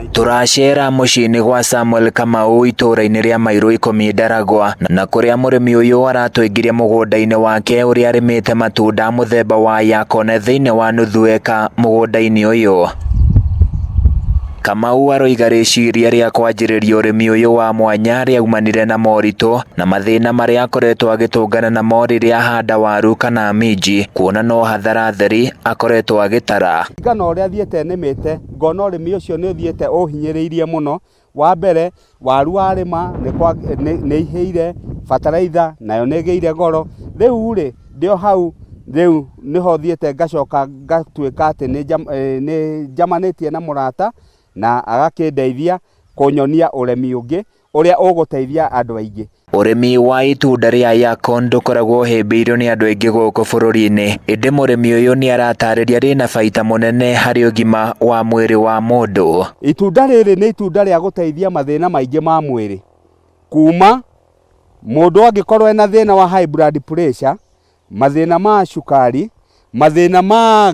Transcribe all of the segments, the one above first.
Turacera muciini gwa Samuel Kamau itũra-inĩ rĩa Mairũ Ikũmi Ndaragwa na kuria mũrĩmi ũyũ aratũingiria mũgũnda-inĩ wake ũrĩa arĩmĩte matunda mũthemba wa yakone thĩinĩ wa nuthu eka mũgũnda-inĩ ũyũ. Kamau aroiga rĩciria rĩa kwanjĩrĩria ũrĩmi ũyũ wa mwanya rĩaumanire na moritũ na mathĩna marĩa akoretwo agĩtũngana namo rĩrĩa ahanda waru kana minji, kuona no hathara theri akoretwo agĩtara. Ngano ũrĩa thiĩte nĩmĩte ngona ũrĩmi ũcio nĩ ũthiĩte ũhinyĩrĩirie mũno. Wa mbere waru warĩma nĩ ihĩire, bataraitha nayo nĩ ĩgĩire goro. Rĩu rĩ ndio hau rĩu nĩho thiĩte ngacoka ngatuĩka atĩ nĩ njamanĩtie na mũrata na agakĩndeithia kũnyonia ũrĩmi ũngĩ ũrĩa ũgũteithia andũ aingĩ. Ũrĩmi wa itunda rĩa yakon ndũkoragwo ũhĩmbĩirio nĩ andũ aingĩ gũkũ bũrũri-inĩ, ĩndĩ mũrĩmi ũyũ nĩ aratarĩria rĩna baita mũnene harĩ ũgima wa mwĩrĩ wa mũndũ. Itunda rĩrĩ nĩ itunda rĩa gũteithia mathĩna maingĩ ma mwĩrĩ, kuma mũndũ angĩkorwo ena thĩna wa high blood pressure, mathĩna ma cukari, mathĩna ma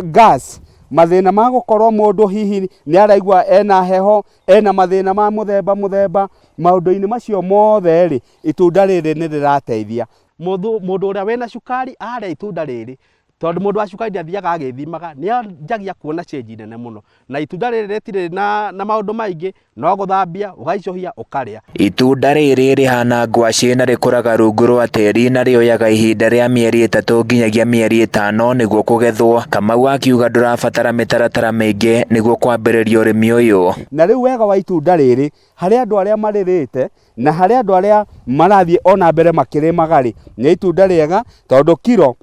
gas, mathĩna ma gũkorwo mũndũ hihi nĩ araigua ena heho, ena mathĩna ma mũthemba, maũndũ-inĩ macio mothe rĩ itunda rĩrĩ nĩ rĩrateithia. Mũndũ ũrĩa wĩna cukari arĩa itunda rĩrĩ, tondũ mũndũ wa cukari athiaga agĩthimaga nĩ anjagia kuona change nene mũno, na itunda rĩrĩ rĩtirĩ na maũndũ maingĩ, no gũthambia ũgaicũhia ũkarĩa. Itunda rĩrĩ rĩhana ngwacĩ na rĩkũraga rungu rwa tĩri na rĩoyaga ihinda rĩa mĩeri 3 nginyagia mĩeri 5 nĩguo kũgethwo. Kamau akiuga ndũrabatara mĩtaratara mĩingĩ nĩguo kwambĩrĩria ũrĩmi ũyũ. Na rĩu wega wa itunda rĩrĩ harĩ andũ arĩa marĩrĩte na harĩ andũ arĩa marathiĩ ona mbere makĩrĩmaga rĩ, nĩ itunda rĩega tondũ kiro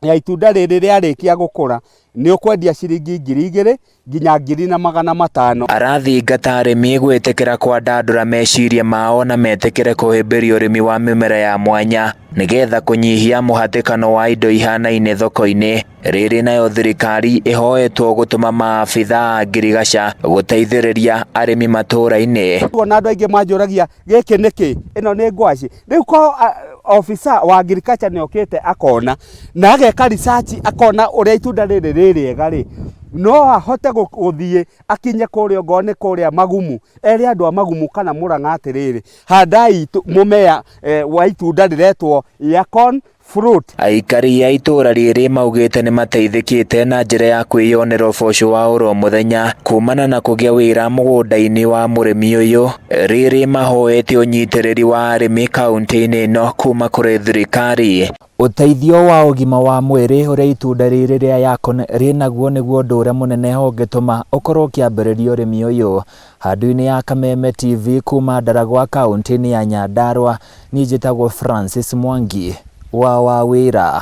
ya itunda rĩrĩ rĩarĩkia gũkũra nĩ ũkwendia ciringi 2,000 nginya 2,500. Arathingata arĩmi gwĩtĩkĩra kwandandũra meciria mao na metĩkĩre kũhĩmbĩria ũrĩmi wa mĩmera ya mwanya nĩgetha kũnyihia mũhatĩkano wa indo ihanaine thoko-inĩ. Rĩrĩ nayo thirikari ĩhoetwo gũtũma maabitha a ngirigaca gũteithĩrĩria arĩmi matũra-inĩ. Kuona andũ aingĩ manjũragia gĩkĩ nĩkĩ, ĩno nĩ ngwacĩ. Rĩu ko ofisa wa agriculture nĩ okĩte akona na ageka research akona ũrĩa itunda rĩrĩ rĩrĩega rĩ, no ahote gũthiĩ akinye kũrĩa ngone kũrĩa Magumu, eri andũ a Magumu kana Mũrang'a atĩrĩrĩ, handai mũmea wa itunda rĩretwo yakon fruit. Aikari a itũra rĩrĩ maugĩte nĩ mateithĩkĩte na njĩra ya kwĩyonera ũboco wa oro mũthenya kumana na kũgĩa wĩra mũgũnda-inĩ wa mũrĩmi ũyũ. Rĩrĩ mahoete ũnyitĩrĩri wa arĩmi kaunti-inĩ ĩno kuma kũrĩ thirikari. Ũteithio wa ũgima wa mwĩrĩ ũrĩa itunda rĩrĩ rĩa yakon rĩnaguo nĩguo ũndũ ũrĩa mũnene ũngĩtũma ũkorwo ũkĩambĩrĩria ũrĩmi ũyũ. Handũ-inĩ ya Kameme TV kuma Ndaragwa kaunti-inĩ ya Nyandarua, niĩ njĩtagwo Francis Mwangi wa Wawĩra.